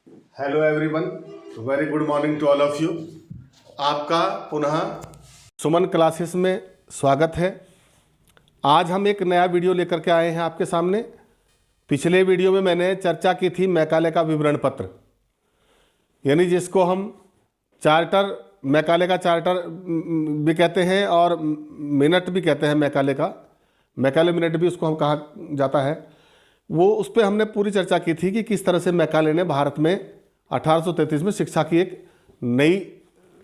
Hello everyone, very good morning to all of you. आपका पुनः सुमन classes में स्वागत है। आज हम एक नया वीडियो लेकर के आए हैं आपके सामने। पिछले वीडियो में मैंने चर्चा की थी मैकाले का विवरण पत्र, यानी जिसको हम चार्टर, मैकाले का चार्टर भी कहते हैं और मिनट भी कहते हैं। मैकाले मिनट भी उसको हम कहा जाता है। वो उस पर हमने पूरी चर्चा की थी कि किस तरह से मैकाले ने भारत में 1833 में शिक्षा की एक नई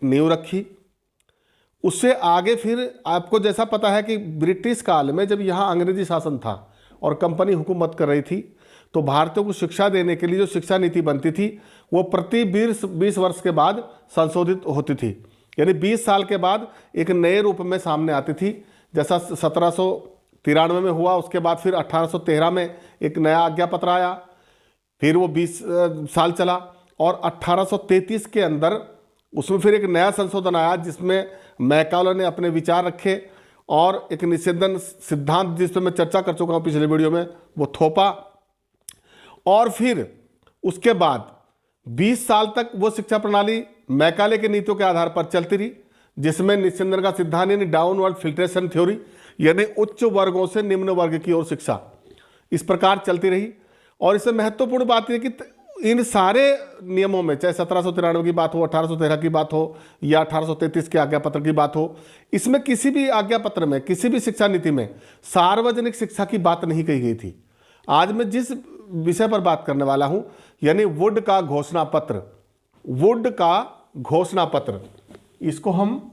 नींव रखी। उससे आगे फिर आपको जैसा पता है कि ब्रिटिश काल में जब यहाँ अंग्रेजी शासन था और कंपनी हुकूमत कर रही थी, तो भारतीयों को शिक्षा देने के लिए जो शिक्षा नीति बनती थी वो प्रति 20 वर्ष के बाद संशोधित होती थी। यानी 20 साल के बाद एक नए रूप में सामने आती थी। जैसा 1793 में हुआ, उसके बाद फिर 1813 में एक नया आज्ञा पत्र आया, फिर वो 20 साल चला और 1833 के अंदर उसमें फिर एक नया संशोधन आया जिसमें मैकाले ने अपने विचार रखे और एक निषेधन सिद्धांत, जिस पर मैं चर्चा कर चुका हूँ पिछले वीडियो में, वो थोपा। और फिर उसके बाद 20 साल तक वो शिक्षा प्रणाली मैकाले की नीतियों के आधार पर चलती रही, जिसमें निस्यंदन का सिद्धांत यानी डाउनवर्ड फिल्ट्रेशन थ्योरी, यानी उच्च वर्गों से निम्न वर्ग की ओर शिक्षा, इस प्रकार चलती रही। और इसमें महत्वपूर्ण बात यह कि इन सारे नियमों में, चाहे 1793 की बात हो, 1813 की बात हो या 1833 के आज्ञा पत्र की बात हो, इसमें किसी भी आज्ञा पत्र में, किसी भी शिक्षा नीति में सार्वजनिक शिक्षा की बात नहीं कही गई थी। आज मैं जिस विषय पर बात करने वाला हूं, यानी वुड का घोषणा पत्र, वुड का घोषणा पत्र, इसको हम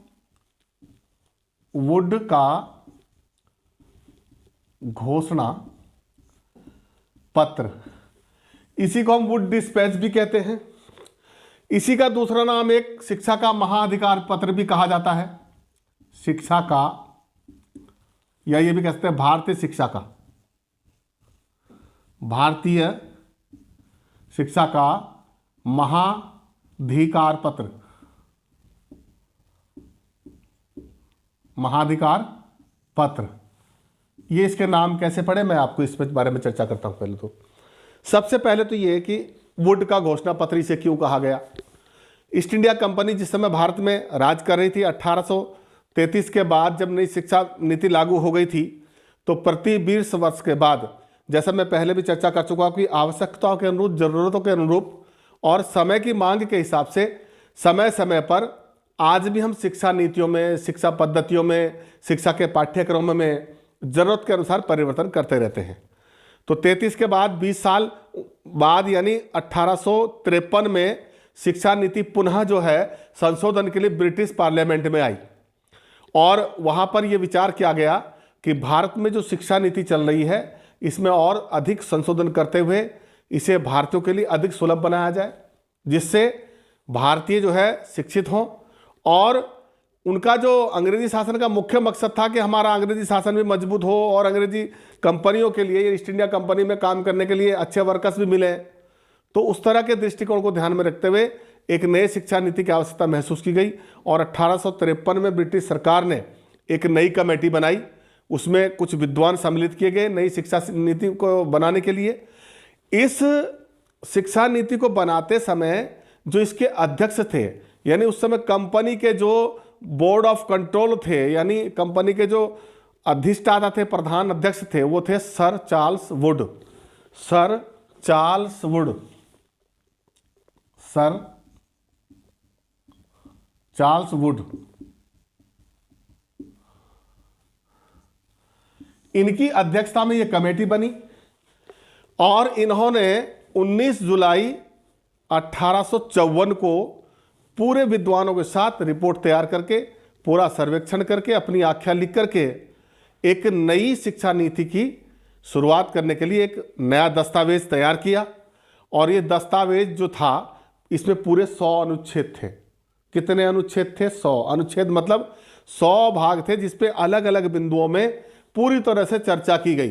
वुड का घोषणा पत्र, इसी को हम वुड डिस्पैच भी कहते हैं। इसी का दूसरा नाम एक शिक्षा का महाअधिकार पत्र भी कहा जाता है। शिक्षा का, या ये भी कहते हैं भारतीय शिक्षा का, भारतीय शिक्षा का महाधिकार पत्र, महाधिकार पत्र। ये इसके नाम कैसे पड़े, मैं आपको इस बारे में चर्चा करता हूं। पहले तो सबसे पहले तो ये कि वुड का घोषणा पत्र इसे क्यों कहा गया। ईस्ट इंडिया कंपनी जिस समय भारत में राज कर रही थी, 1833 के बाद जब नई शिक्षा नीति लागू हो गई थी, तो प्रति 20 वर्ष के बाद, जैसा मैं पहले भी चर्चा कर चुका हूं कि आवश्यकताओं के अनुरूप, जरूरतों के अनुरूप और समय की मांग के हिसाब से समय समय पर आज भी हम शिक्षा नीतियों में, शिक्षा पद्धतियों में, शिक्षा के पाठ्यक्रमों में जरूरत के अनुसार परिवर्तन करते रहते हैं। तो 33 के बाद 20 साल बाद यानी 1853 में शिक्षा नीति पुनः जो है संशोधन के लिए ब्रिटिश पार्लियामेंट में आई और वहां पर यह विचार किया गया कि भारत में जो शिक्षा नीति चल रही है इसमें और अधिक संशोधन करते हुए इसे भारतीयों के लिए अधिक सुलभ बनाया जाए, जिससे भारतीय जो है शिक्षित हों। और उनका जो अंग्रेजी शासन का मुख्य मकसद था कि हमारा अंग्रेजी शासन भी मजबूत हो और अंग्रेजी कंपनियों के लिए, ईस्ट इंडिया कंपनी में काम करने के लिए अच्छे वर्कर्स भी मिले। तो उस तरह के दृष्टिकोण को ध्यान में रखते हुए एक नए शिक्षा नीति की आवश्यकता महसूस की गई और 1853 में ब्रिटिश सरकार ने एक नई कमेटी बनाई। उसमें कुछ विद्वान सम्मिलित किए गए नई शिक्षा नीति को बनाने के लिए। इस शिक्षा नीति को बनाते समय जो इसके अध्यक्ष थे, यानी उस समय कंपनी के जो बोर्ड ऑफ कंट्रोल थे, यानी कंपनी के जो अधिष्ठाता थे, प्रधान अध्यक्ष थे, वो थे sir Charles Wood. Sir Charles Wood, sir Charles Wood. इनकी अध्यक्षता में यह कमेटी बनी और इन्होंने 19 जुलाई 1854 को पूरे विद्वानों के साथ रिपोर्ट तैयार करके, पूरा सर्वेक्षण करके, अपनी आख्या लिख करके एक नई शिक्षा नीति की शुरुआत करने के लिए एक नया दस्तावेज तैयार किया। और ये दस्तावेज जो था, इसमें पूरे 100 अनुच्छेद थे। कितने अनुच्छेद थे? 100 अनुच्छेद, मतलब 100 भाग थे जिसपे अलग अलग बिंदुओं में पूरी तरह से चर्चा की गई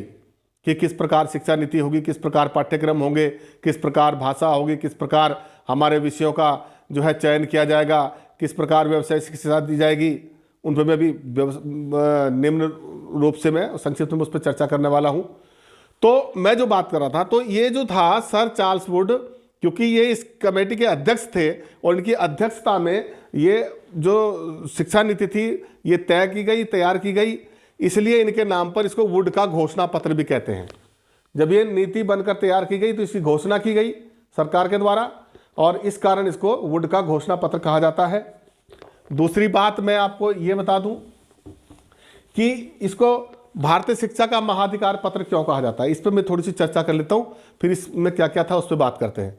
कि किस प्रकार शिक्षा नीति होगी, किस प्रकार पाठ्यक्रम होंगे, किस प्रकार भाषा होगी, किस प्रकार हमारे विषयों का जो है चयन किया जाएगा, किस प्रकार व्यवसाय शिक्षा दी जाएगी। उन पर मैं भी निम्न रूप से मैं संक्षिप्त में उस पर चर्चा करने वाला हूं। तो मैं जो बात कर रहा था, तो ये जो था सर चार्ल्स वुड, क्योंकि ये इस कमेटी के अध्यक्ष थे और इनकी अध्यक्षता में ये जो शिक्षा नीति थी ये तय की गई, तैयार की गई, इसलिए इनके नाम पर इसको वुड का घोषणा पत्र भी कहते हैं। जब ये नीति बनकर तैयार की गई तो इसकी घोषणा की गई सरकार के द्वारा और इस कारण इसको वुड का घोषणा पत्र कहा जाता है। दूसरी बात मैं आपको ये बता दूं कि इसको भारतीय शिक्षा का महाधिकार पत्र क्यों कहा जाता है, इस पर मैं थोड़ी सी चर्चा कर लेता हूं, फिर इसमें क्या क्या था उस पर बात करते हैं।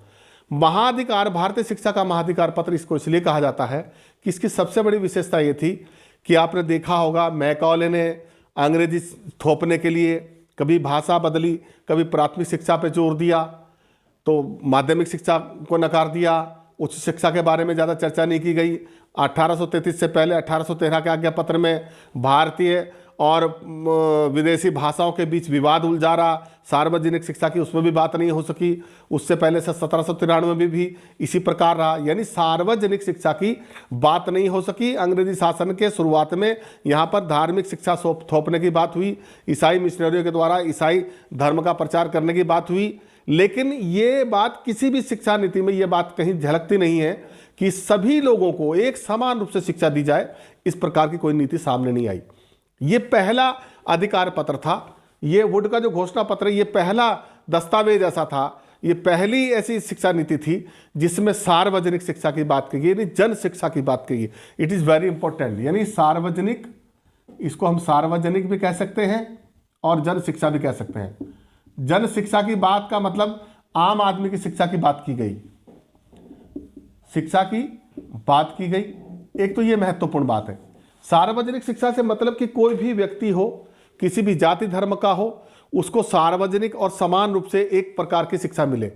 महाधिकार, भारतीय शिक्षा का महाधिकार पत्र इसको इसलिए कहा जाता है कि इसकी सबसे बड़ी विशेषता ये थी कि आपने देखा होगा मैकॉले ने अंग्रेजी थोपने के लिए कभी भाषा बदली, कभी प्राथमिक शिक्षा पे जोर दिया तो माध्यमिक शिक्षा को नकार दिया, उच्च शिक्षा के बारे में ज़्यादा चर्चा नहीं की गई। 1833 से पहले 1813 के आज्ञा पत्र में भारतीय और विदेशी भाषाओं के बीच विवाद उलझा रहा, सार्वजनिक शिक्षा की उसमें भी बात नहीं हो सकी। उससे पहले से 1793 में भी इसी प्रकार रहा, यानी सार्वजनिक शिक्षा की बात नहीं हो सकी। अंग्रेजी शासन के शुरुआत में यहाँ पर धार्मिक शिक्षा थोपने की बात हुई, ईसाई मिशनरियों के द्वारा ईसाई धर्म का प्रचार करने की बात हुई, लेकिन ये बात किसी भी शिक्षा नीति में ये बात कहीं झलकती नहीं है कि सभी लोगों को एक समान रूप से शिक्षा दी जाए। इस प्रकार की कोई नीति सामने नहीं आई। ये पहला अधिकार पत्र था। ये वुड का जो घोषणा पत्र है ये पहला दस्तावेज ऐसा था, ये पहली ऐसी शिक्षा नीति थी जिसमें सार्वजनिक शिक्षा की बात की गई, यानी जन शिक्षा की बात की गई। इट इज़ वेरी इंपॉर्टेंट, यानी सार्वजनिक, इसको हम सार्वजनिक भी कह सकते हैं और जन शिक्षा भी कह सकते हैं। जन शिक्षा की बात का मतलब आम आदमी की शिक्षा की बात की गई, शिक्षा की बात की गई। एक तो ये महत्वपूर्ण बात है। सार्वजनिक शिक्षा से मतलब कि कोई भी व्यक्ति हो, किसी भी जाति धर्म का हो, उसको सार्वजनिक और समान रूप से एक प्रकार की शिक्षा मिले।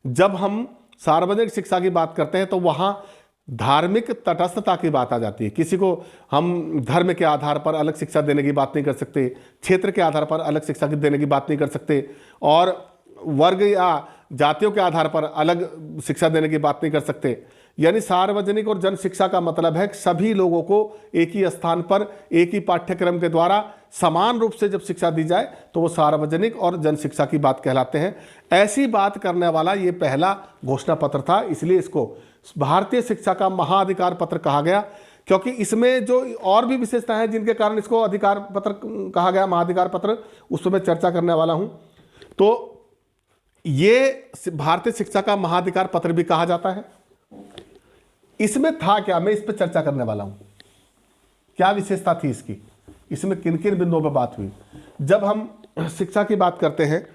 जब हम सार्वजनिक शिक्षा की बात करते हैं तो वहाँ धार्मिक तटस्थता की बात आ जाती है। किसी को हम धर्म के आधार पर अलग शिक्षा देने की बात नहीं कर सकते, क्षेत्र के आधार पर अलग शिक्षा देने की बात नहीं कर सकते, और वर्ग या जातियों के आधार पर अलग शिक्षा देने की बात नहीं कर सकते। यानी सार्वजनिक और जन शिक्षा का मतलब है कि सभी लोगों को एक ही स्थान पर एक ही पाठ्यक्रम के द्वारा समान रूप से जब शिक्षा दी जाए तो वो सार्वजनिक और जन शिक्षा की बात कहलाते हैं। ऐसी बात करने वाला ये पहला घोषणा पत्र था, इसलिए इसको भारतीय शिक्षा का महाधिकार पत्र कहा गया, क्योंकि इसमें जो और भी विशेषताएं हैं जिनके कारण इसको अधिकार पत्र कहा गया, महाधिकार पत्र, उस पर मैं चर्चा करने वाला हूं। तो ये भारतीय शिक्षा का महाधिकार पत्र भी कहा जाता है। इसमें था क्या, मैं इस पर चर्चा करने वाला हूं। क्या विशेषता थी इसकी, इसमें किन किन बिंदुओं पर बात हुई। जब हम शिक्षा की बात करते हैं,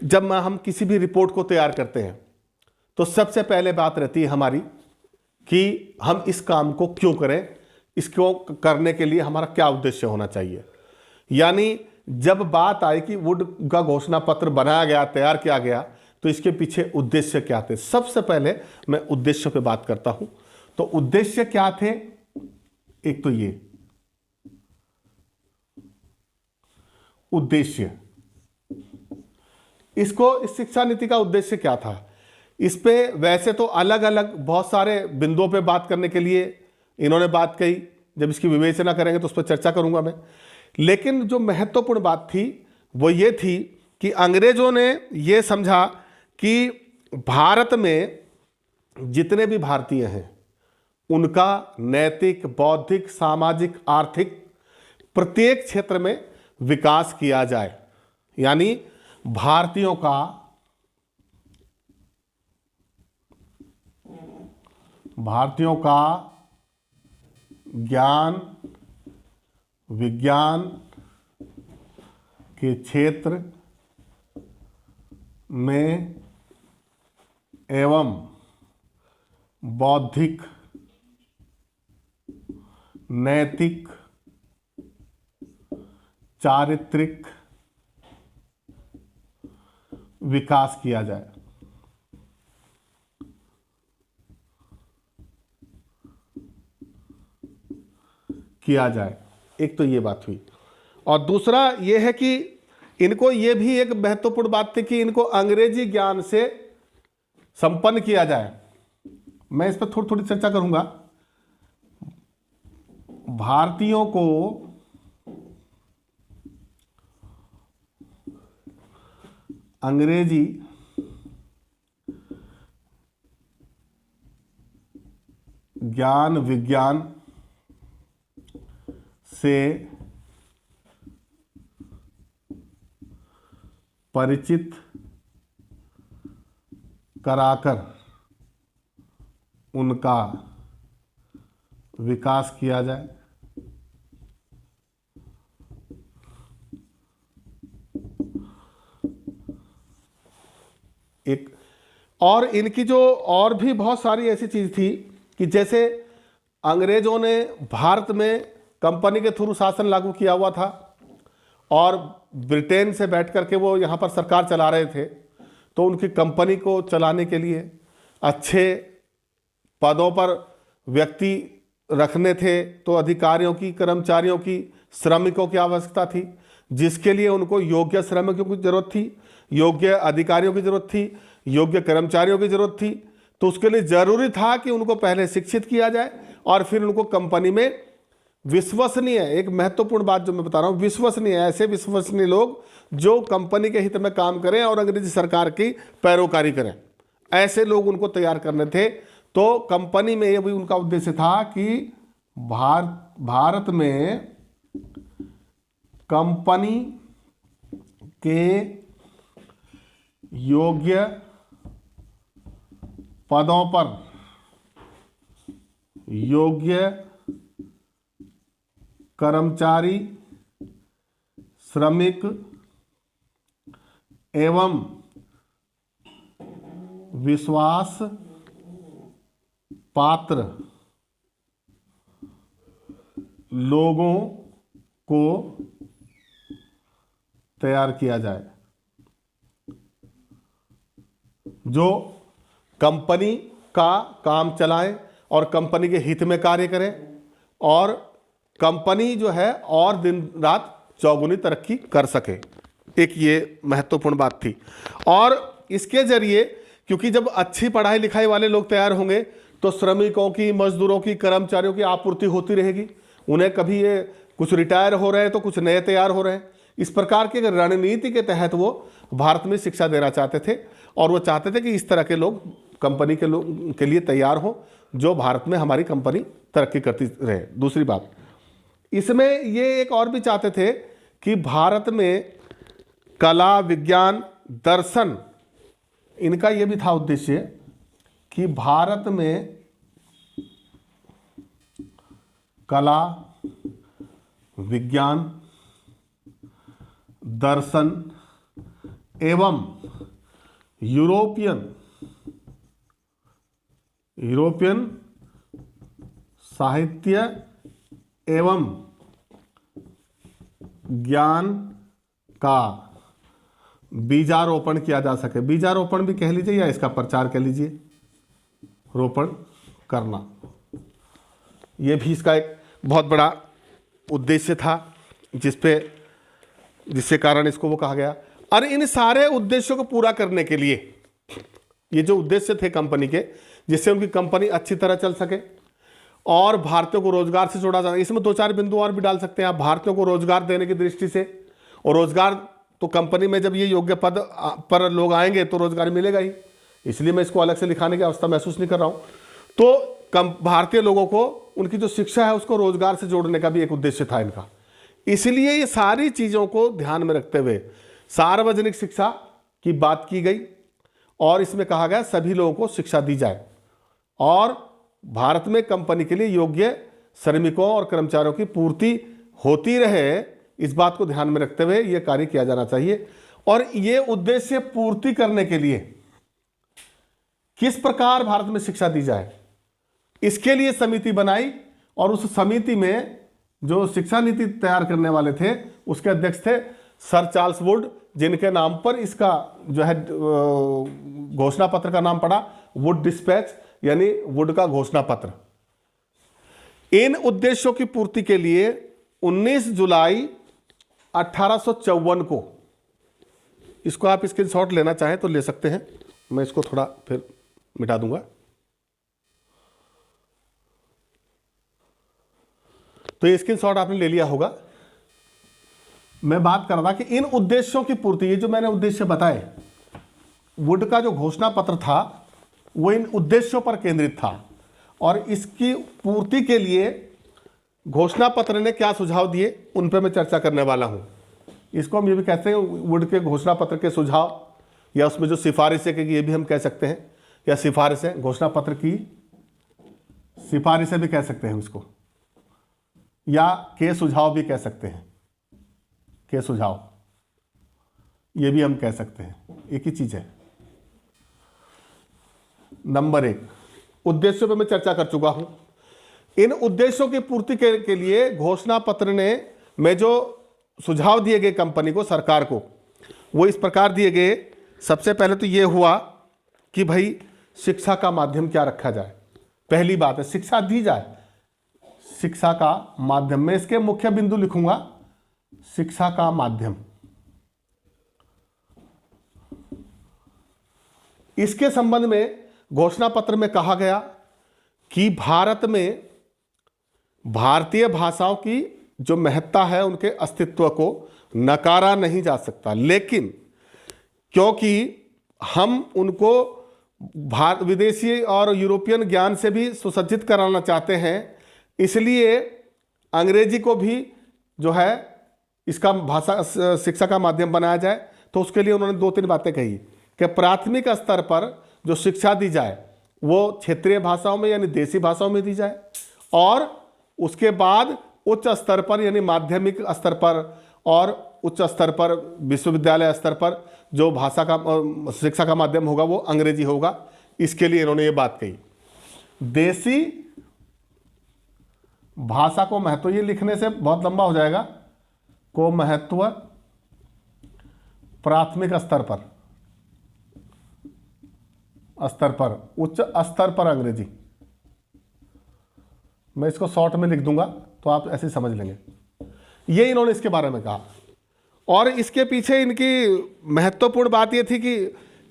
जब हम किसी भी रिपोर्ट को तैयार करते हैं तो सबसे पहले बात रहती है हमारी कि हम इस काम को क्यों करें, इसको करने के लिए हमारा क्या उद्देश्य होना चाहिए। यानी जब बात आई कि वुड का घोषणा पत्र बनाया गया, तैयार किया गया, तो इसके पीछे उद्देश्य क्या थे। सबसे पहले मैं उद्देश्य पे बात करता हूं। तो उद्देश्य क्या थे, एक तो ये उद्देश्य, इसको इस शिक्षा नीति का उद्देश्य क्या था, इस पे वैसे तो अलग अलग बहुत सारे बिंदुओं पे बात करने के लिए इन्होंने बात कही। जब इसकी विवेचना करेंगे तो उस पर चर्चा करूंगा मैं। लेकिन जो महत्वपूर्ण बात थी वो ये थी कि अंग्रेजों ने ये समझा कि भारत में जितने भी भारतीय हैं उनका नैतिक, बौद्धिक, सामाजिक, आर्थिक प्रत्येक क्षेत्र में विकास किया जाए। यानी भारतीयों का ज्ञान विज्ञान के क्षेत्र में एवं बौद्धिक, नैतिक, चारित्रिक विकास किया जाए। एक तो ये बात हुई, और दूसरा ये है कि इनको ये भी एक महत्वपूर्ण बात थी कि इनको अंग्रेजी ज्ञान से संपन्न किया जाए। मैं इस पर थोड़ी थोड़ी चर्चा करूंगा। भारतीयों को अंग्रेजी ज्ञान विज्ञान से परिचित कराकर उनका विकास किया जाए। एक और इनकी जो और भी बहुत सारी ऐसी चीज़ थी कि जैसे अंग्रेज़ों ने भारत में कंपनी के थ्रू शासन लागू किया हुआ था और ब्रिटेन से बैठ करके वो यहाँ पर सरकार चला रहे थे, तो उनकी कंपनी को चलाने के लिए अच्छे पदों पर व्यक्ति रखने थे, तो अधिकारियों की, कर्मचारियों की, श्रमिकों की आवश्यकता थी, जिसके लिए उनको योग्य श्रमिकों की जरूरत थी, योग्य अधिकारियों की जरूरत थी, योग्य कर्मचारियों की जरूरत थी। तो उसके लिए जरूरी था कि उनको पहले शिक्षित किया जाए और फिर उनको कंपनी में विश्वसनीय, एक महत्वपूर्ण बात जो मैं बता रहा हूँ, विश्वसनीय, ऐसे विश्वसनीय लोग जो कंपनी के हित में काम करें और अंग्रेजी सरकार की पैरोकारी करें, ऐसे लोग उनको तैयार करने थे। तो कंपनी में ये भी उनका उद्देश्य था कि भारत में कंपनी के योग्य पदों पर योग्य कर्मचारी, श्रमिक एवं विश्वास पात्र लोगों को तैयार किया जाए, जो कंपनी का काम चलाएं और कंपनी के हित में कार्य करें और कंपनी जो है और दिन रात चौगुनी तरक्की कर सके। एक ये महत्वपूर्ण बात थी। और इसके जरिए, क्योंकि जब अच्छी पढ़ाई लिखाई वाले लोग तैयार होंगे तो श्रमिकों की, मजदूरों की, कर्मचारियों की आपूर्ति होती रहेगी। उन्हें कभी ये कुछ रिटायर हो रहे हैं तो कुछ नए तैयार हो रहे हैं। इस प्रकार की रणनीति के तहत वो भारत में शिक्षा देना चाहते थे और वो चाहते थे कि इस तरह के लोग कंपनी के लोग के लिए तैयार हो, जो भारत में हमारी कंपनी तरक्की करती रहे। दूसरी बात, इसमें ये एक और भी चाहते थे कि भारत में कला, विज्ञान, दर्शन, इनका ये भी था उद्देश्य कि भारत में कला, विज्ञान, दर्शन एवं यूरोपियन साहित्य एवं ज्ञान का बीजारोपण किया जा सके। बीजारोपण भी कह लीजिए या इसका प्रचार कह लीजिए, रोपण करना, यह भी इसका एक बहुत बड़ा उद्देश्य था, जिससे कारण इसको वो कहा गया। और इन सारे उद्देश्यों को पूरा करने के लिए, ये जो उद्देश्य थे कंपनी के, जिससे उनकी कंपनी अच्छी तरह चल सके और भारतीयों को रोजगार से जोड़ा जाए, इसमें दो चार बिंदु और भी डाल सकते हैं आप। भारतीयों को रोजगार देने की दृष्टि से, और रोजगार तो कंपनी में जब ये योग्य पद पर लोग आएंगे तो रोजगार मिलेगा ही, इसलिए मैं इसको अलग से लिखाने की अवस्था महसूस नहीं कर रहा हूँ। तो भारतीय लोगों को उनकी जो शिक्षा है उसको रोजगार से जोड़ने का भी एक उद्देश्य था इनका। इसलिए ये सारी चीज़ों को ध्यान में रखते हुए सार्वजनिक शिक्षा की बात की गई और इसमें कहा गया सभी लोगों को शिक्षा दी जाए और भारत में कंपनी के लिए योग्य श्रमिकों और कर्मचारियों की पूर्ति होती रहे, इस बात को ध्यान में रखते हुए यह कार्य किया जाना चाहिए। और ये उद्देश्य पूर्ति करने के लिए किस प्रकार भारत में शिक्षा दी जाए, इसके लिए समिति बनाई और उस समिति में जो शिक्षा नीति तैयार करने वाले थे उसके अध्यक्ष थे सर चार्ल्स वुड, जिनके नाम पर इसका जो है घोषणा पत्र का नाम पड़ा वुड डिस्पैच, यानी वुड का घोषणा पत्र। इन उद्देश्यों की पूर्ति के लिए 19 जुलाई 1854 को, इसको आप स्क्रीनशॉट लेना चाहें तो ले सकते हैं, मैं इसको थोड़ा फिर मिटा दूंगा। तो ये स्क्रीनशॉट आपने ले लिया होगा। मैं बात कर रहा था कि इन उद्देश्यों की पूर्ति, ये जो मैंने उद्देश्य बताए, वुड का जो घोषणा पत्र था वो इन उद्देश्यों पर केंद्रित था और इसकी पूर्ति के लिए घोषणा पत्र ने क्या सुझाव दिए उन पर मैं चर्चा करने वाला हूँ। इसको हम ये भी कहते हैं वुड के घोषणा पत्र के सुझाव, या उसमें जो सिफारिशें कि ये भी हम कह सकते हैं, या सिफारिशें, घोषणा पत्र की सिफारिशें भी कह सकते हैं इसको, या के सुझाव भी कह सकते हैं, के सुझाव ये भी हम कह सकते हैं, एक ही चीज है। नंबर 1, उद्देश्यों पर मैं चर्चा कर चुका हूं। इन उद्देश्यों की पूर्ति के लिए घोषणा पत्र में जो सुझाव दिए गए कंपनी को, सरकार को, वो इस प्रकार दिए गए। सबसे पहले तो ये हुआ कि भाई शिक्षा का माध्यम क्या रखा जाए। पहली बात है शिक्षा दी जाए, शिक्षा का माध्यम। मैं इसके मुख्य बिंदु लिखूंगा, शिक्षा का माध्यम। इसके संबंध में घोषणा पत्र में कहा गया कि भारत में भारतीय भाषाओं की जो महत्ता है उनके अस्तित्व को नकारा नहीं जा सकता, लेकिन क्योंकि हम उनको विदेशी और यूरोपियन ज्ञान से भी सुसज्जित कराना चाहते हैं, इसलिए अंग्रेजी को भी जो है इसका भाषा शिक्षा का माध्यम बनाया जाए। तो उसके लिए उन्होंने 2-3 बातें कही कि प्राथमिक स्तर पर जो शिक्षा दी जाए वो क्षेत्रीय भाषाओं में यानी देसी भाषाओं में दी जाए, और उसके बाद उच्च स्तर पर यानी माध्यमिक स्तर पर और उच्च स्तर पर विश्वविद्यालय स्तर पर जो भाषा का शिक्षा का माध्यम होगा वो अंग्रेजी होगा। इसके लिए इन्होंने ये बात कही। देसी भाषा को महत्व, ये लिखने से बहुत लंबा हो जाएगा, को महत्व प्राथमिक स्तर पर उच्च स्तर पर अंग्रेजी। मैं इसको शॉर्ट में लिख दूंगा तो आप ऐसे समझ लेंगे। ये इन्होंने इसके बारे में कहा, और इसके पीछे इनकी महत्वपूर्ण बात ये थी कि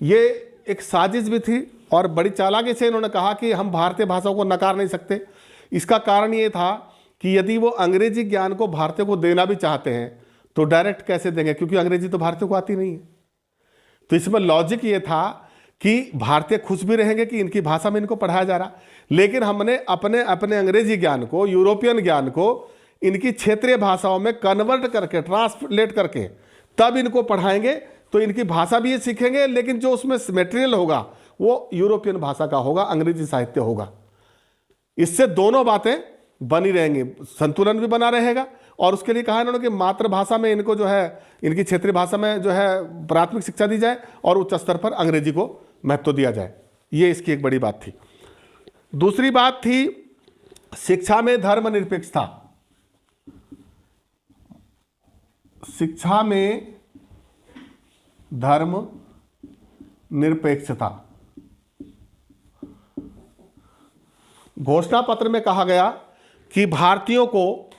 ये एक साजिश भी थी, और बड़ी चालाकी से इन्होंने कहा कि हम भारतीय भाषाओं को नकार नहीं सकते। इसका कारण ये था कि यदि वो अंग्रेजी ज्ञान को भारतीय को देना भी चाहते हैं तो डायरेक्ट कैसे देंगे, क्योंकि अंग्रेजी तो भारतीय को आती नहीं है। तो इसमें लॉजिक ये था कि भारतीय खुश भी रहेंगे कि इनकी भाषा में इनको पढ़ाया जा रहा, लेकिन हमने अपने अपने अंग्रेजी ज्ञान को, यूरोपियन ज्ञान को इनकी क्षेत्रीय भाषाओं में कन्वर्ट करके, ट्रांसलेट करके तब इनको पढ़ाएंगे, तो इनकी भाषा भी ये सीखेंगे, लेकिन जो उसमें मटेरियल होगा वो यूरोपियन भाषा का होगा, अंग्रेजी साहित्य होगा। इससे दोनों बातें बनी रहेंगी, संतुलन भी बना रहेगा। और उसके लिए कहा इन्होंने कि मातृभाषा में इनको जो है, इनकी क्षेत्रीय भाषा में जो है प्राथमिक शिक्षा दी जाए, और उच्च स्तर पर अंग्रेजी को महत्व दिया जाए। ये इसकी एक बड़ी बात थी। दूसरी बात थी शिक्षा में धर्मनिरपेक्षता। शिक्षा में धर्मनिरपेक्षता। घोषणा पत्र में कहा गया कि भारतीयों को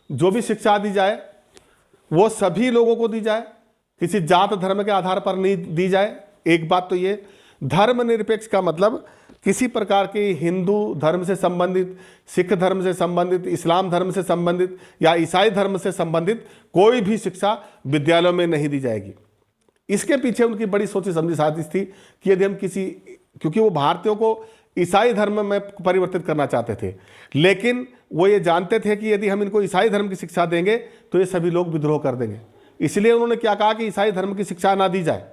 जो भी शिक्षा दी जाए वो सभी लोगों को दी जाए, किसी जात धर्म के आधार पर नहीं दी जाए। एक बात तो ये, धर्मनिरपेक्ष का मतलब किसी प्रकार के हिंदू धर्म से संबंधित, सिख धर्म से संबंधित, इस्लाम धर्म से संबंधित या ईसाई धर्म से संबंधित कोई भी शिक्षा विद्यालयों में नहीं दी जाएगी। इसके पीछे उनकी बड़ी सोची समझी साजिश थी कि यदि हम क्योंकि वो भारतीयों को ईसाई धर्म में परिवर्तित करना चाहते थे, लेकिन वो ये जानते थे कि यदि हम इनको ईसाई धर्म की शिक्षा देंगे तो ये सभी लोग विद्रोह कर देंगे। इसलिए उन्होंने क्या कहा कि ईसाई धर्म की शिक्षा ना दी जाए,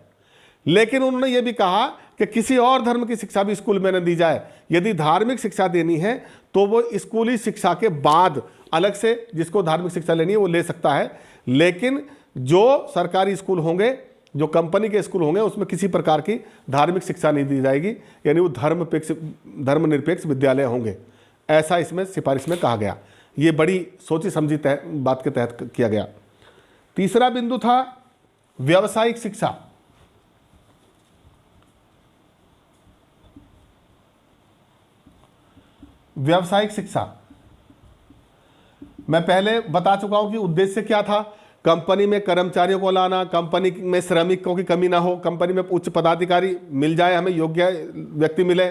लेकिन उन्होंने ये भी कहा कि किसी और धर्म की शिक्षा भी स्कूल में न दी जाए। यदि धार्मिक शिक्षा देनी है तो वो स्कूली शिक्षा के बाद अलग से जिसको धार्मिक शिक्षा लेनी है वो ले सकता है, लेकिन जो सरकारी स्कूल होंगे, जो कंपनी के स्कूल होंगे, उसमें किसी प्रकार की धार्मिक शिक्षा नहीं दी जाएगी, यानी वो धर्मनिरपेक्ष विद्यालय होंगे। ऐसा इसमें सिफारिश में कहा गया। ये बड़ी सोची समझी बात के तहत किया गया। तीसरा बिंदु था व्यावसायिक शिक्षा। व्यावसायिक शिक्षा मैं पहले बता चुका हूं कि उद्देश्य क्या था। कंपनी में कर्मचारियों को लाना, कंपनी में श्रमिकों की कमी ना हो, कंपनी में उच्च पदाधिकारी मिल जाए, हमें योग्य व्यक्ति मिले,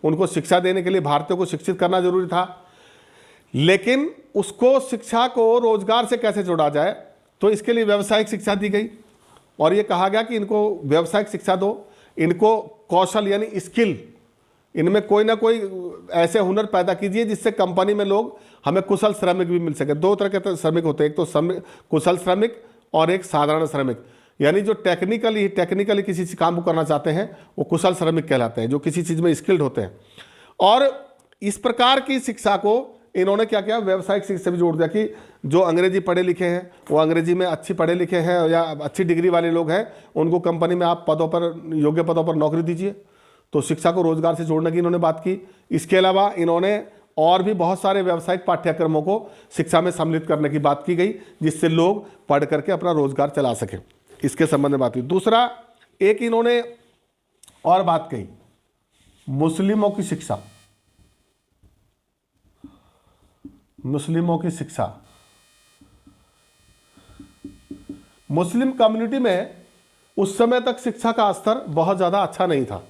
उनको शिक्षा देने के लिए भारतीयों को शिक्षित करना जरूरी था। लेकिन उसको शिक्षा को रोजगार से कैसे जोड़ा जाए, तो इसके लिए व्यावसायिक शिक्षा दी गई, और ये कहा गया कि इनको व्यावसायिक शिक्षा दो, इनको कौशल यानी स्किल इनमें कोई ना कोई ऐसे हुनर पैदा कीजिए जिससे कंपनी में लोग हमें कुशल श्रमिक भी मिल सके। दो तरह के श्रमिक होते हैं, एक तो कुशल श्रमिक और एक साधारण श्रमिक। यानी जो टेक्निकली किसी काम को करना चाहते हैं वो कुशल श्रमिक कहलाते हैं, जो किसी चीज़ में स्किल्ड होते हैं। और इस प्रकार की शिक्षा को इन्होंने क्या किया, व्यावसायिक शिक्षा से भी जोड़ दिया कि जो अंग्रेजी पढ़े लिखे हैं, वो अंग्रेजी में अच्छी पढ़े लिखे हैं या अच्छी डिग्री वाले लोग हैं, उनको कंपनी में आप पदों पर, योग्य पदों पर नौकरी दीजिए। तो शिक्षा को रोजगार से जोड़ने की इन्होंने बात की। इसके अलावा इन्होंने और भी बहुत सारे व्यावसायिक पाठ्यक्रमों को शिक्षा में सम्मिलित करने की बात की गई, जिससे लोग पढ़ करके अपना रोजगार चला सकें। इसके संबंध में बात हुई। दूसरा, एक इन्होंने और बात कही, मुस्लिमों की शिक्षा। मुस्लिमों की शिक्षा, मुस्लिम कम्युनिटी में उस समय तक शिक्षा का स्तर बहुत ज़्यादा अच्छा नहीं था,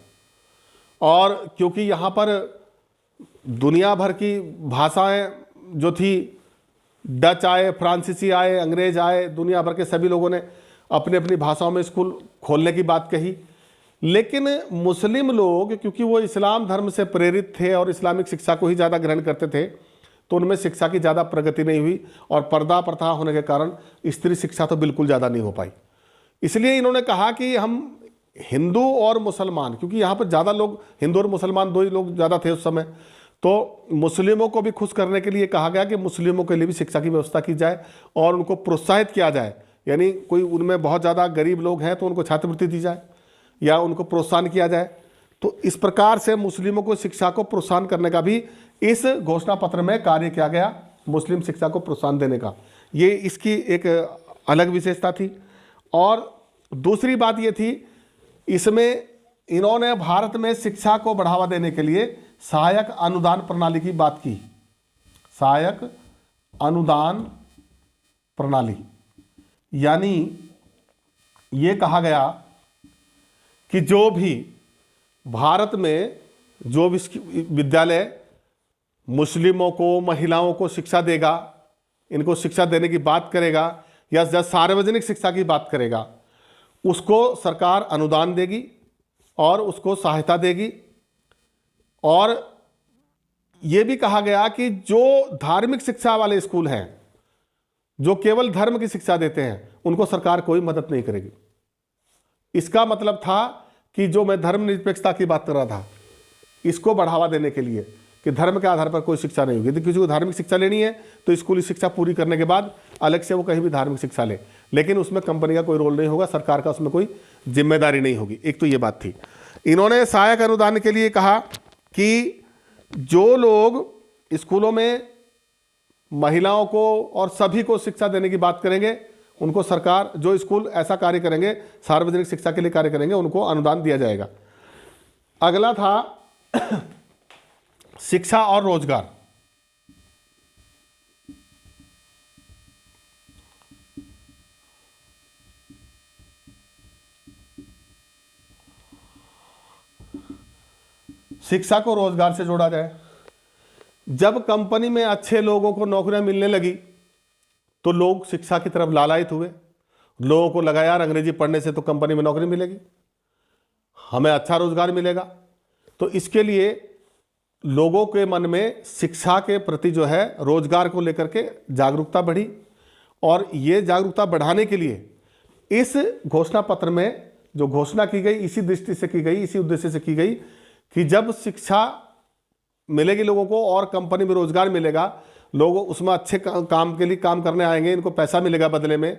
और क्योंकि यहाँ पर दुनिया भर की भाषाएं जो थी, डच आए, फ्रांसीसी आए, अंग्रेज आए, दुनिया भर के सभी लोगों ने अपनी अपनी भाषाओं में स्कूल खोलने की बात कही। लेकिन मुस्लिम लोग, क्योंकि वो इस्लाम धर्म से प्रेरित थे और इस्लामिक शिक्षा को ही ज़्यादा ग्रहण करते थे, तो उनमें शिक्षा की ज़्यादा प्रगति नहीं हुई, और पर्दा प्रथा होने के कारण स्त्री शिक्षा तो बिल्कुल ज़्यादा नहीं हो पाई। इसलिए इन्होंने कहा कि हम हिंदू और मुसलमान, क्योंकि यहाँ पर ज़्यादा लोग, हिंदू और मुसलमान दो ही लोग ज़्यादा थे उस समय, तो मुस्लिमों को भी खुश करने के लिए कहा गया कि मुस्लिमों के लिए भी शिक्षा की व्यवस्था की जाए और उनको प्रोत्साहित किया जाए। यानी कोई उनमें बहुत ज़्यादा गरीब लोग हैं तो उनको छात्रवृत्ति दी जाए या उनको प्रोत्साहन किया जाए। तो इस प्रकार से मुस्लिमों को शिक्षा को प्रोत्साहन करने का भी इस घोषणा पत्र में कार्य किया गया, मुस्लिम शिक्षा को प्रोत्साहन देने का। ये इसकी एक अलग विशेषता थी। और दूसरी बात ये थी, इसमें इन्होंने भारत में शिक्षा को बढ़ावा देने के लिए सहायक अनुदान प्रणाली की बात की। सहायक अनुदान प्रणाली, यानी ये कहा गया कि जो भी भारत में जो भी विद्यालय मुस्लिमों को, महिलाओं को शिक्षा देगा, इनको शिक्षा देने की बात करेगा या सार्वजनिक शिक्षा की बात करेगा, उसको सरकार अनुदान देगी और उसको सहायता देगी। और ये भी कहा गया कि जो धार्मिक शिक्षा वाले स्कूल हैं, जो केवल धर्म की शिक्षा देते हैं, उनको सरकार कोई मदद नहीं करेगी। इसका मतलब था कि जो मैं धर्मनिरपेक्षता की बात कर रहा था, इसको बढ़ावा देने के लिए कि धर्म के आधार पर कोई शिक्षा नहीं होगी। यदि किसी को धार्मिक शिक्षा लेनी है तो स्कूली शिक्षा पूरी करने के बाद अलग से वो कहीं भी धार्मिक शिक्षा ले, लेकिन उसमें कंपनी का कोई रोल नहीं होगा, सरकार का उसमें कोई जिम्मेदारी नहीं होगी। एक तो ये बात थी। इन्होंने सहायक अनुदान के लिए कहा कि जो लोग स्कूलों में महिलाओं को और सभी को शिक्षा देने की बात करेंगे, उनको सरकार, जो स्कूल ऐसा कार्य करेंगे, सार्वजनिक शिक्षा के लिए कार्य करेंगे, उनको अनुदान दिया जाएगा। अगला था शिक्षा और रोजगार। शिक्षा को रोजगार से जोड़ा जाए। जब कंपनी में अच्छे लोगों को नौकरियां मिलने लगी तो लोग शिक्षा की तरफ लालायित हुए। लोगों को लगा यार अंग्रेजी पढ़ने से तो कंपनी में नौकरी मिलेगी, हमें अच्छा रोजगार मिलेगा। तो इसके लिए लोगों के मन में शिक्षा के प्रति जो है, रोजगार को लेकर के जागरूकता बढ़ी। और ये जागरूकता बढ़ाने के लिए इस घोषणा पत्र में जो घोषणा की गई, इसी दृष्टि से की गई, इसी उद्देश्य से की गई कि जब शिक्षा मिलेगी लोगों को और कंपनी में रोजगार मिलेगा, लोग उसमें अच्छे काम के लिए काम करने आएंगे, इनको पैसा मिलेगा बदले में,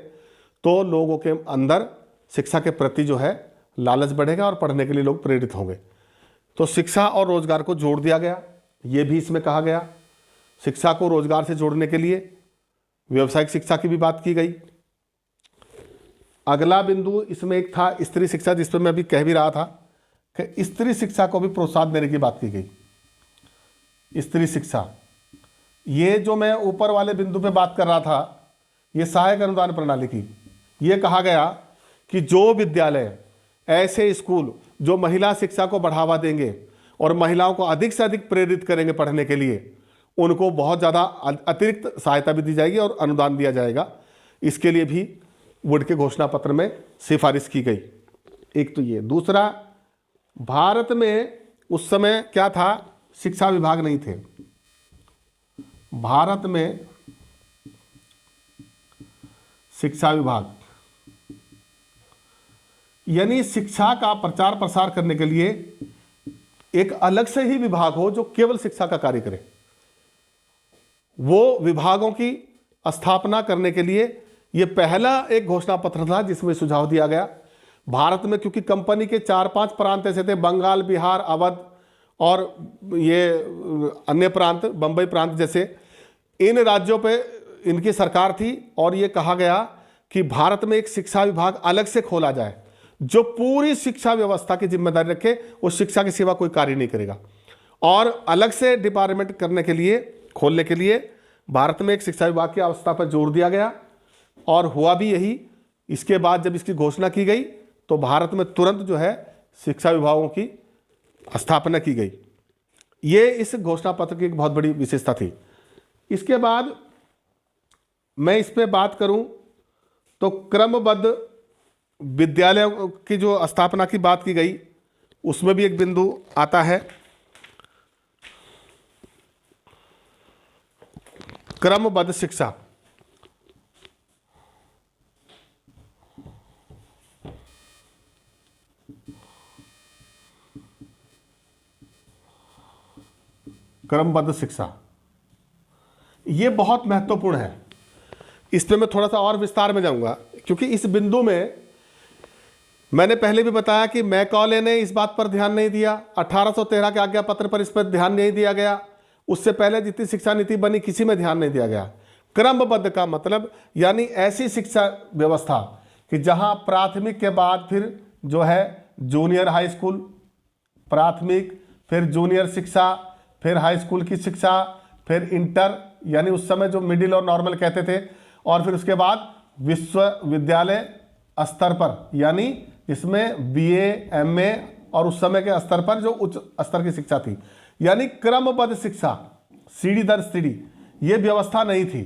तो लोगों के अंदर शिक्षा के प्रति जो है लालच बढ़ेगा और पढ़ने के लिए लोग प्रेरित होंगे। तो शिक्षा और रोजगार को जोड़ दिया गया। ये भी इसमें कहा गया। शिक्षा को रोजगार से जोड़ने के लिए व्यावसायिक शिक्षा की भी बात की गई। अगला बिंदु इसमें एक था स्त्री शिक्षा, जिस पर मैं अभी कह भी रहा था कि स्त्री शिक्षा को भी प्रोत्साहन देने की बात की गई। स्त्री शिक्षा, ये जो मैं ऊपर वाले बिंदु पे बात कर रहा था, ये सहायक अनुदान प्रणाली की, ये कहा गया कि जो विद्यालय, ऐसे स्कूल जो महिला शिक्षा को बढ़ावा देंगे और महिलाओं को अधिक से अधिक प्रेरित करेंगे पढ़ने के लिए, उनको बहुत ज़्यादा अतिरिक्त सहायता भी दी जाएगी और अनुदान दिया जाएगा। इसके लिए भी वुड के घोषणा पत्र में सिफारिश की गई। एक तो ये। दूसरा, भारत में उस समय क्या था, शिक्षा विभाग नहीं थे। भारत में शिक्षा विभाग यानी शिक्षा का प्रचार प्रसार करने के लिए एक अलग से ही विभाग हो जो केवल शिक्षा का कार्य करे। वो विभागों की स्थापना करने के लिए यह पहला एक घोषणा पत्र था जिसमें सुझाव दिया गया। भारत में क्योंकि कंपनी के 4-5 प्रांत ऐसे थे, बंगाल, बिहार, अवध और ये अन्य प्रांत, बंबई प्रांत जैसे, इन राज्यों पे इनकी सरकार थी और ये कहा गया कि भारत में एक शिक्षा विभाग अलग से खोला जाए जो पूरी शिक्षा व्यवस्था की जिम्मेदारी रखे। उस शिक्षा की सिवा कोई कार्य नहीं करेगा। और अलग से डिपार्टमेंट करने के लिए, खोलने के लिए भारत में एक शिक्षा विभाग की आवश्यकता पर जोर दिया गया और हुआ भी यही। इसके बाद जब इसकी घोषणा की गई तो भारत में तुरंत जो है शिक्षा विभागों की स्थापना की गई। ये इस घोषणा पत्र की एक बहुत बड़ी विशेषता थी। इसके बाद मैं इस पे बात करूं तो क्रमबद्ध विद्यालयों की जो स्थापना की बात की गई उसमें भी एक बिंदु आता है। क्रमबद्ध शिक्षा, क्रमबद्ध शिक्षा ये बहुत महत्वपूर्ण है। इस पे मैं थोड़ा सा और विस्तार में जाऊंगा क्योंकि इस बिंदु में मैंने पहले भी बताया कि मैकॉले ने इस बात पर ध्यान नहीं दिया। 1813 के आज्ञा पत्र पर इस पर ध्यान नहीं दिया गया। उससे पहले जितनी शिक्षा नीति बनी किसी में ध्यान नहीं दिया गया। क्रमबद्ध का मतलब यानी ऐसी शिक्षा व्यवस्था कि जहां प्राथमिक के बाद फिर जो है जूनियर हाई स्कूल, प्राथमिक, फिर जूनियर शिक्षा, फिर हाई स्कूल की शिक्षा, फिर इंटर यानी उस समय जो मिडिल और नॉर्मल कहते थे, और फिर उसके बाद विश्वविद्यालय स्तर पर यानी इसमें बीए, एमए और उस समय के स्तर पर जो उच्च स्तर की शिक्षा थी, यानी क्रमबद्ध शिक्षा, सीढ़ी दर सीढ़ी, ये व्यवस्था नहीं थी।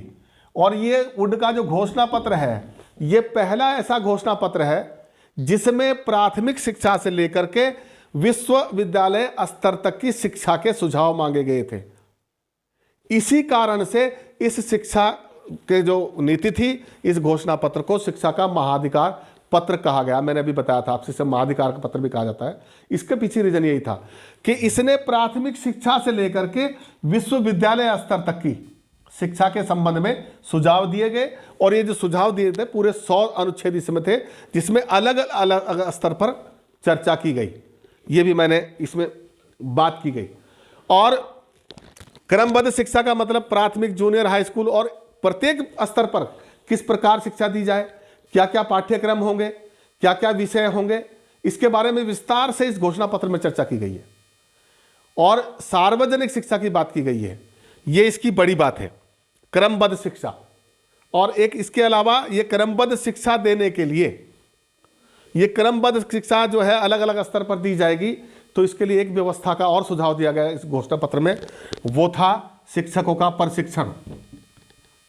और ये वुड का जो घोषणा पत्र है ये पहला ऐसा घोषणा पत्र है जिसमें प्राथमिक शिक्षा से लेकर के विश्वविद्यालय स्तर तक की शिक्षा के सुझाव मांगे गए थे। इसी कारण से इस शिक्षा के जो नीति थी, इस घोषणा पत्र को शिक्षा का महाधिकार पत्र कहा गया। मैंने अभी बताया था आपसे, इसे महाधिकार का पत्र भी कहा जाता है। इसके पीछे रीजन यही था कि इसने प्राथमिक शिक्षा से लेकर के विश्वविद्यालय स्तर तक की शिक्षा के संबंध में सुझाव दिए गए। और ये जो सुझाव दिए थे पूरे 100 अनुच्छेद इसमें थे जिसमें अलग अलग स्तर पर चर्चा की गई। ये भी मैंने इसमें बात की गई। और क्रमबद्ध शिक्षा का मतलब प्राथमिक, जूनियर, हाई स्कूल और प्रत्येक स्तर पर किस प्रकार शिक्षा दी जाए, क्या क्या पाठ्यक्रम होंगे, क्या क्या विषय होंगे, इसके बारे में विस्तार से इस घोषणा पत्र में चर्चा की गई है। और सार्वजनिक शिक्षा की बात की गई है, ये इसकी बड़ी बात है, क्रमबद्ध शिक्षा। और एक इसके अलावा ये क्रमबद्ध शिक्षा देने के लिए, ये क्रमबद्ध शिक्षा जो है अलग अलग स्तर पर दी जाएगी, तो इसके लिए एक व्यवस्था का और सुझाव दिया गया इस घोषणा पत्र में, वो था शिक्षकों का प्रशिक्षण।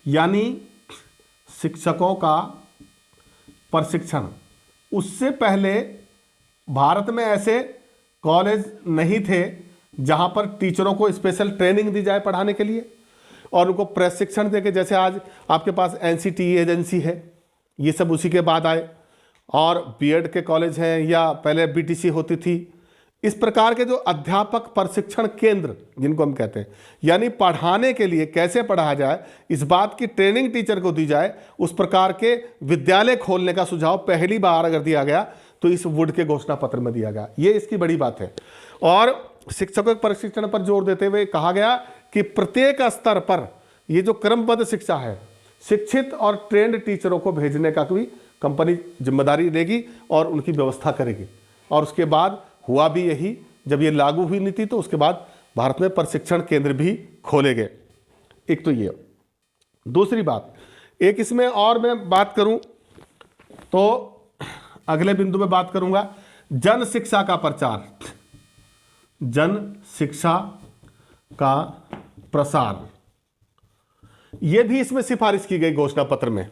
यानी शिक्षकों का प्रशिक्षण। उससे पहले भारत में ऐसे कॉलेज नहीं थे जहां पर टीचरों को स्पेशल ट्रेनिंग दी जाए पढ़ाने के लिए और उनको प्रशिक्षण देके, जैसे आज आपके पास एनसीटी एजेंसी है, ये सब उसी के बाद आए। और बीएड के कॉलेज हैं या पहले बीटीसी होती थी। इस प्रकार के जो अध्यापक प्रशिक्षण केंद्र जिनको हम कहते हैं, यानी पढ़ाने के लिए कैसे पढ़ाया जाए इस बात की ट्रेनिंग टीचर को दी जाए, उस प्रकार के विद्यालय खोलने का सुझाव पहली बार अगर दिया गया तो इस वुड के घोषणा पत्र में दिया गया। ये इसकी बड़ी बात है। और शिक्षकों के प्रशिक्षण पर जोर देते हुए कहा गया कि प्रत्येक स्तर पर ये जो क्रमबद्ध शिक्षा है, शिक्षित और ट्रेंड टीचरों को भेजने का भी कंपनी जिम्मेदारी लेगी और उनकी व्यवस्था करेगी। और उसके बाद हुआ भी यही, जब ये लागू हुई नीति तो उसके बाद भारत में प्रशिक्षण केंद्र भी खोले गए। एक तो ये। दूसरी बात, एक इसमें और मैं बात करूं तो अगले बिंदु में बात करूंगा जन शिक्षा का प्रचार, जन शिक्षा का प्रसार। यह भी इसमें सिफारिश की गई घोषणा पत्र में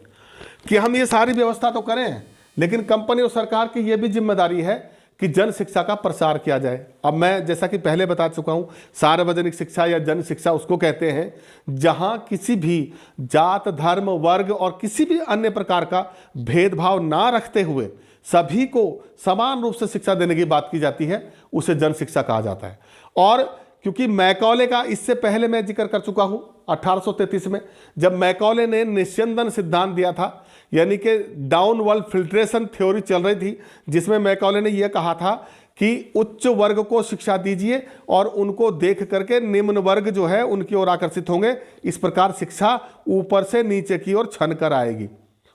कि हम ये सारी व्यवस्था तो करें, लेकिन कंपनी और सरकार की यह भी जिम्मेदारी है कि जन शिक्षा का प्रसार किया जाए। अब मैं जैसा कि पहले बता चुका हूं, सार्वजनिक शिक्षा या जन शिक्षा उसको कहते हैं जहां किसी भी जात, धर्म, वर्ग और किसी भी अन्य प्रकार का भेदभाव ना रखते हुए सभी को समान रूप से शिक्षा देने की बात की जाती है, उसे जन शिक्षा कहा जाता है। और क्योंकि मैकॉले का इससे पहले मैं जिक्र कर चुका हूं 1833 में, जब मैकॉले ने निस्यंदन सिद्धांत दिया था, यानी कि डाउनवर्ड फिल्ट्रेशन थ्योरी चल रही थी, जिसमें मैकॉले ने यह कहा था कि उच्च वर्ग को शिक्षा दीजिए और उनको देख करके निम्न वर्ग जो है उनकी ओर आकर्षित होंगे, इस प्रकार शिक्षा ऊपर से नीचे की ओर छन कर आएगी।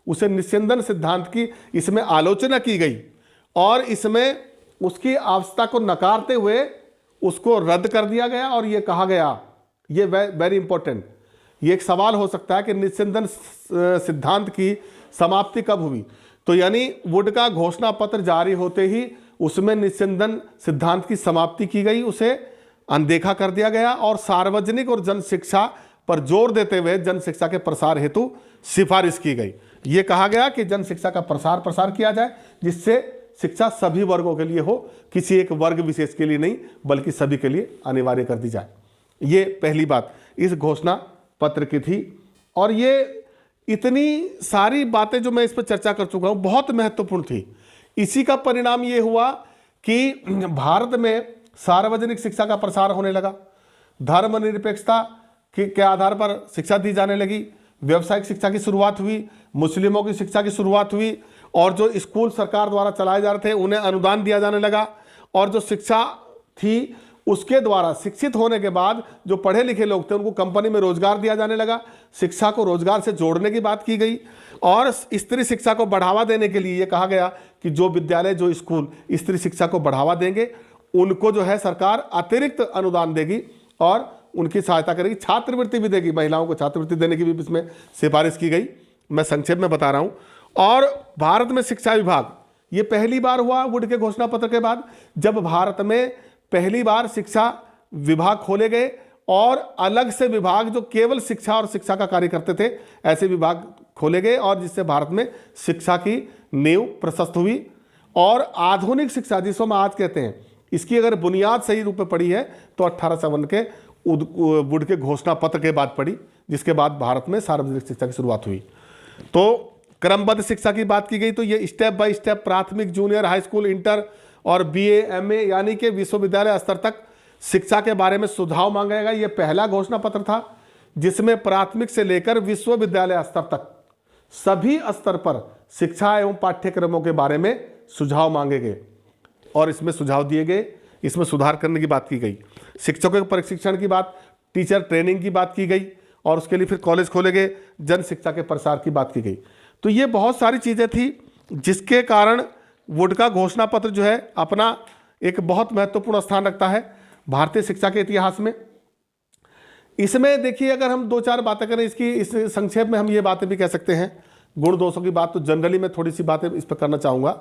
उसे निस्यंदन सिद्धांत की इसमें आलोचना की गई और इसमें उसकी आवश्यकता को नकारते हुए उसको रद्द कर दिया गया और यह कहा गया, ये वेरी इंपॉर्टेंट, ये एक सवाल हो सकता है कि निस्यंदन सिद्धांत की समाप्ति कब हुई। तो यानी वुड का घोषणा पत्र जारी होते ही उसमें निस्यंदन सिद्धांत की समाप्ति की गई, उसे अनदेखा कर दिया गया और सार्वजनिक और जन शिक्षा पर जोर देते हुए जन शिक्षा के प्रसार हेतु सिफारिश की गई। ये कहा गया कि जन शिक्षा का प्रसार किया जाए जिससे शिक्षा सभी वर्गों के लिए हो, किसी एक वर्ग विशेष के लिए नहीं बल्कि सभी के लिए अनिवार्य कर दी जाए। ये पहली बात इस घोषणा पत्र की थी। और ये इतनी सारी बातें जो मैं इस पर चर्चा कर चुका हूं बहुत महत्वपूर्ण थी। इसी का परिणाम ये हुआ कि भारत में सार्वजनिक शिक्षा का प्रसार होने लगा, धर्मनिरपेक्षता के आधार पर शिक्षा दी जाने लगी, व्यावसायिक शिक्षा की शुरुआत हुई, मुस्लिमों की शिक्षा की शुरुआत हुई और जो स्कूल सरकार द्वारा चलाए जा रहे थे उन्हें अनुदान दिया जाने लगा और जो शिक्षा थी उसके द्वारा शिक्षित होने के बाद जो पढ़े लिखे लोग थे उनको कंपनी में रोजगार दिया जाने लगा। शिक्षा को रोजगार से जोड़ने की बात की गई और स्त्री शिक्षा को बढ़ावा देने के लिए ये कहा गया कि जो विद्यालय, जो स्कूल स्त्री शिक्षा को बढ़ावा देंगे उनको जो है सरकार अतिरिक्त अनुदान देगी और उनकी सहायता करेगी, छात्रवृत्ति भी देगी, महिलाओं को छात्रवृत्ति देने की भी इसमें सिफारिश की गई। मैं संक्षेप में बता रहा हूँ। और भारत में शिक्षा विभाग ये पहली बार हुआ वुड के घोषणा पत्र के बाद जब भारत में पहली बार शिक्षा विभाग खोले गए और अलग से विभाग जो केवल शिक्षा और शिक्षा का कार्य करते थे ऐसे विभाग खोले गए और जिससे भारत में शिक्षा की नींव प्रशस्त हुई। और आधुनिक शिक्षा जिसको हम आज कहते हैं, इसकी अगर बुनियाद सही रूप में पड़ी है तो 1851 के वुड के घोषणा पत्र के बाद पड़ी, जिसके बाद भारत में सार्वजनिक शिक्षा की शुरुआत हुई। तो क्रमबद्ध शिक्षा की बात की गई तो ये स्टेप बाय स्टेप प्राथमिक, जूनियर, हाई स्कूल, इंटर और बीए, एमए यानी कि विश्वविद्यालय स्तर तक शिक्षा के बारे में सुझाव मांगा गया। ये पहला घोषणा पत्र था जिसमें प्राथमिक से लेकर विश्वविद्यालय स्तर तक सभी स्तर पर शिक्षा एवं पाठ्यक्रमों के बारे में सुझाव मांगे गए और इसमें सुझाव दिए गए, इसमें सुधार करने की बात की गई। शिक्षकों के प्रशिक्षण की बात, टीचर ट्रेनिंग की बात की गई और उसके लिए फिर कॉलेज खोले गए, जन शिक्षा के प्रसार की बात की गई। तो ये बहुत सारी चीज़ें थी जिसके कारण वुड का घोषणा पत्र जो है अपना एक बहुत महत्वपूर्ण स्थान रखता है भारतीय शिक्षा के इतिहास में। इसमें देखिए अगर हम दो चार बातें करें इसकी, इस संक्षेप में हम ये बातें भी कह सकते हैं। गुण दोषों की बात तो जनरली मैं थोड़ी सी बातें इस पर करना चाहूँगा।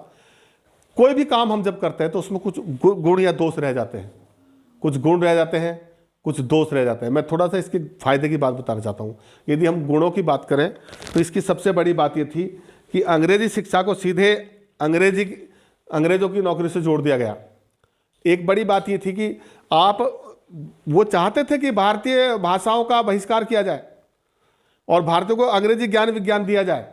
कोई भी काम हम जब करते हैं तो उसमें कुछ गुण या दोष रह जाते हैं, कुछ गुण रह जाते हैं, कुछ दोष रह जाते हैं। मैं थोड़ा सा इसके फायदे की बात बताना चाहता हूँ। यदि हम गुणों की बात करें तो इसकी सबसे बड़ी बात ये थी कि अंग्रेजी शिक्षा को सीधे अंग्रेजों की नौकरी से जोड़ दिया गया। एक बड़ी बात ये थी कि वो चाहते थे कि भारतीय भाषाओं का बहिष्कार किया जाए और भारतीयों को अंग्रेजी ज्ञान विज्ञान दिया जाए,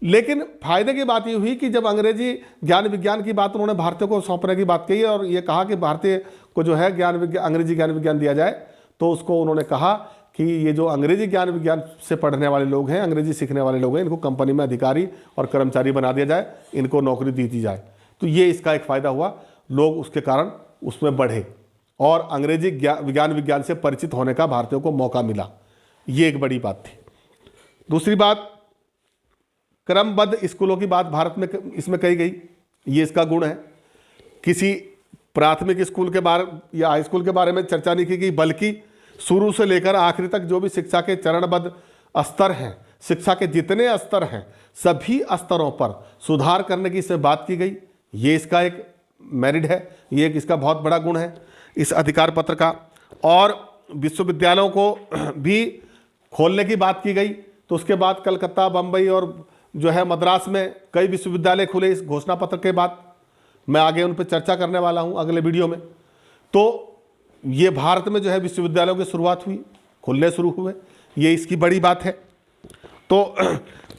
लेकिन फायदे की बात ये हुई कि जब अंग्रेजी ज्ञान विज्ञान की बात उन्होंने भारतीयों को सौंपने की बात कही और ये कहा कि भारतीय को जो है अंग्रेजी ज्ञान विज्ञान दिया जाए, तो उसको उन्होंने कहा कि ये जो अंग्रेजी ज्ञान विज्ञान से पढ़ने वाले लोग हैं, अंग्रेजी सीखने वाले लोग हैं, इनको कंपनी में अधिकारी और कर्मचारी बना दिया जाए, इनको नौकरी दी जाए। तो ये इसका एक फ़ायदा हुआ, लोग उसके कारण उसमें बढ़े और अंग्रेजी ज्ञान विज्ञान से परिचित होने का भारतीयों को मौका मिला। ये एक बड़ी बात थी। दूसरी बात, क्रमबद्ध स्कूलों की बात भारत में इसमें कही गई, ये इसका गुण है। किसी प्राथमिक स्कूल के बारे या हाई स्कूल के बारे में चर्चा नहीं की गई, बल्कि शुरू से लेकर आखिरी तक जो भी शिक्षा के चरणबद्ध स्तर हैं, शिक्षा के जितने स्तर हैं, सभी स्तरों पर सुधार करने की इसमें बात की गई। ये इसका एक मेरिट है, ये एक इसका बहुत बड़ा गुण है इस अधिकार पत्र का। और विश्वविद्यालयों को भी खोलने की बात की गई। तो उसके बाद कलकत्ता, बम्बई और जो है मद्रास में कई विश्वविद्यालय खुले इस घोषणा पत्र के बाद। मैं आगे उन पर चर्चा करने वाला हूँ अगले वीडियो में। तो ये भारत में जो है विश्वविद्यालयों की शुरुआत हुई, खुलने शुरू हुए, ये इसकी बड़ी बात है। तो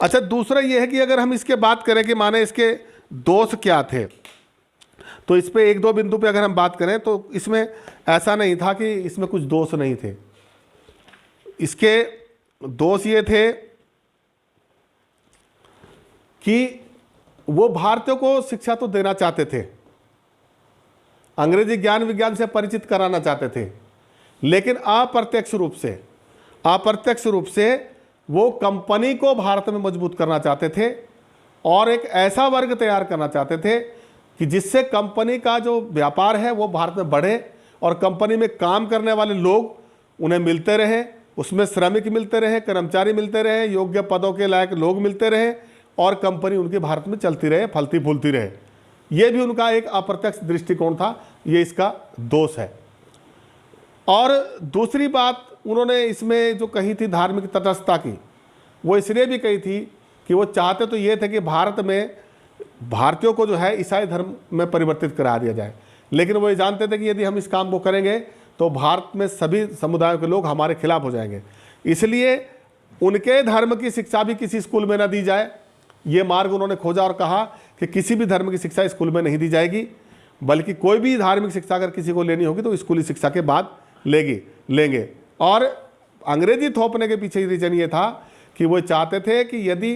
अच्छा, दूसरा ये है कि अगर हम इसके बात करें कि माने इसके दोष क्या थे, तो इस पे एक दो बिंदु पे अगर हम बात करें तो इसमें ऐसा नहीं था कि इसमें कुछ दोष नहीं थे। इसके दोष ये थे कि वो भारतीयों को शिक्षा तो देना चाहते थे, अंग्रेजी ज्ञान विज्ञान से परिचित कराना चाहते थे, लेकिन अप्रत्यक्ष रूप से वो कंपनी को भारत में मजबूत करना चाहते थे और एक ऐसा वर्ग तैयार करना चाहते थे कि जिससे कंपनी का जो व्यापार है वो भारत में बढ़े और कंपनी में काम करने वाले लोग उन्हें मिलते रहे, उसमें श्रमिक मिलते रहे, कर्मचारी मिलते रहे, योग्य पदों के लायक लोग मिलते रहे और कंपनी उनके भारत में चलती रहे, फलती फूलती रहे। ये भी उनका एक अप्रत्यक्ष दृष्टिकोण था, ये इसका दोष है। और दूसरी बात उन्होंने इसमें जो कही थी धार्मिक तटस्थता की, वो इसलिए भी कही थी कि वो चाहते तो ये थे कि भारत में भारतीयों को जो है ईसाई धर्म में परिवर्तित करा दिया जाए, लेकिन वो ये जानते थे कि यदि हम इस काम को करेंगे तो भारत में सभी समुदायों के लोग हमारे खिलाफ हो जाएंगे, इसलिए उनके धर्म की शिक्षा भी किसी स्कूल में ना दी जाए। ये मार्ग उन्होंने खोजा और कहा कि किसी भी धर्म की शिक्षा स्कूल में नहीं दी जाएगी, बल्कि कोई भी धार्मिक शिक्षा अगर किसी को लेनी होगी तो स्कूली शिक्षा के बाद लेंगे। और अंग्रेजी थोपने के पीछे रीजन ये था कि वो चाहते थे कि यदि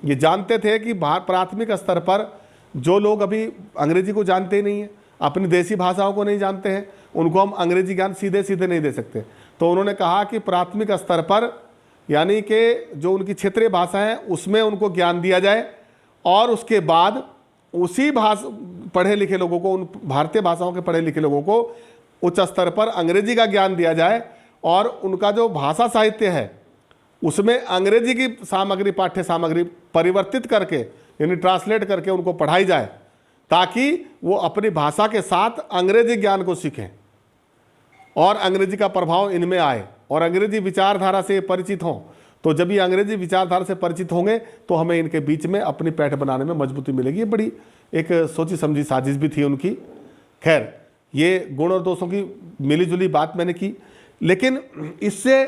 ये जानते थे कि प्राथमिक स्तर पर जो लोग अभी अंग्रेजी को जानते ही नहीं हैं, अपनी देसी भाषाओं को नहीं जानते हैं, उनको हम अंग्रेजी ज्ञान सीधे नहीं दे सकते। तो उन्होंने कहा कि प्राथमिक स्तर पर यानी कि जो उनकी क्षेत्रीय भाषा है उसमें उनको ज्ञान दिया जाए और उसके बाद उसी पढ़े लिखे लोगों को, उन भारतीय भाषाओं के पढ़े लिखे लोगों को उच्च स्तर पर अंग्रेजी का ज्ञान दिया जाए और उनका जो भाषा साहित्य है उसमें अंग्रेजी की सामग्री, पाठ्य सामग्री परिवर्तित करके यानी ट्रांसलेट करके उनको पढ़ाई जाए, ताकि वो अपनी भाषा के साथ अंग्रेजी ज्ञान को सीखें और अंग्रेजी का प्रभाव इनमें आए और अंग्रेजी विचारधारा से परिचित हों। तो जब ये अंग्रेजी विचारधारा से परिचित होंगे तो हमें इनके बीच में अपनी पैठ बनाने में मजबूती मिलेगी। ये बड़ी एक सोची समझी साजिश भी थी उनकी। खैर, ये गुण और दोषों की मिलीजुली बात मैंने की, लेकिन इससे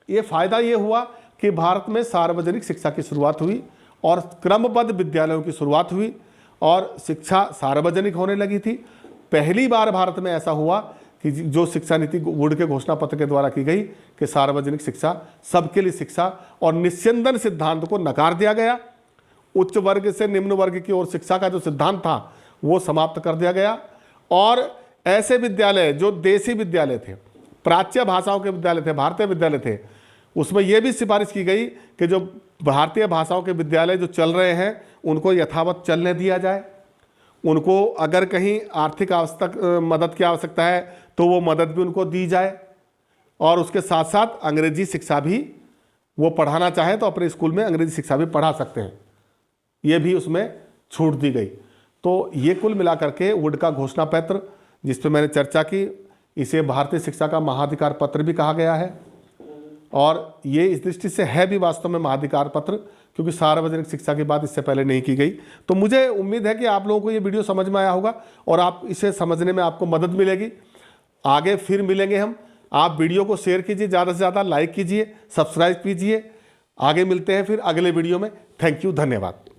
ये फायदा ये हुआ कि भारत में सार्वजनिक शिक्षा की शुरुआत हुई और क्रमबद्ध विद्यालयों की शुरुआत हुई और शिक्षा सार्वजनिक होने लगी थी। पहली बार भारत में ऐसा हुआ कि जो शिक्षा नीति वुड के घोषणा पत्र के द्वारा की गई कि सार्वजनिक शिक्षा, सबके लिए शिक्षा और निस्यंदन सिद्धांत को नकार दिया गया। उच्च वर्ग से निम्न वर्ग की ओर शिक्षा का जो सिद्धांत था वो समाप्त कर दिया गया और ऐसे विद्यालय जो देसी विद्यालय थे, प्राच्य भाषाओं के विद्यालय थे, भारतीय विद्यालय थे, उसमें यह भी सिफारिश की गई कि जो भारतीय भाषाओं के विद्यालय जो चल रहे हैं उनको यथावत चलने दिया जाए। उनको अगर कहीं आर्थिक मदद की आवश्यकता है तो वो मदद भी उनको दी जाए और उसके साथ साथ अंग्रेजी शिक्षा भी वो पढ़ाना चाहे तो अपने स्कूल में अंग्रेजी शिक्षा भी पढ़ा सकते हैं, ये भी उसमें छूट दी गई। तो ये कुल मिलाकर के वुड का घोषणा पत्र जिस पर मैंने चर्चा की, इसे भारतीय शिक्षा का महाधिकार पत्र भी कहा गया है और ये इस दृष्टि से है भी वास्तव में महाधिकार पत्र, क्योंकि सार्वजनिक शिक्षा की बात इससे पहले नहीं की गई। तो मुझे उम्मीद है कि आप लोगों को ये वीडियो समझ में आया होगा और आप इसे समझने में आपको मदद मिलेगी। आगे फिर मिलेंगे हम। आप वीडियो को शेयर कीजिए, ज़्यादा से ज़्यादा लाइक कीजिए, सब्सक्राइब कीजिए। आगे मिलते हैं फिर अगले वीडियो में। थैंक यू, धन्यवाद।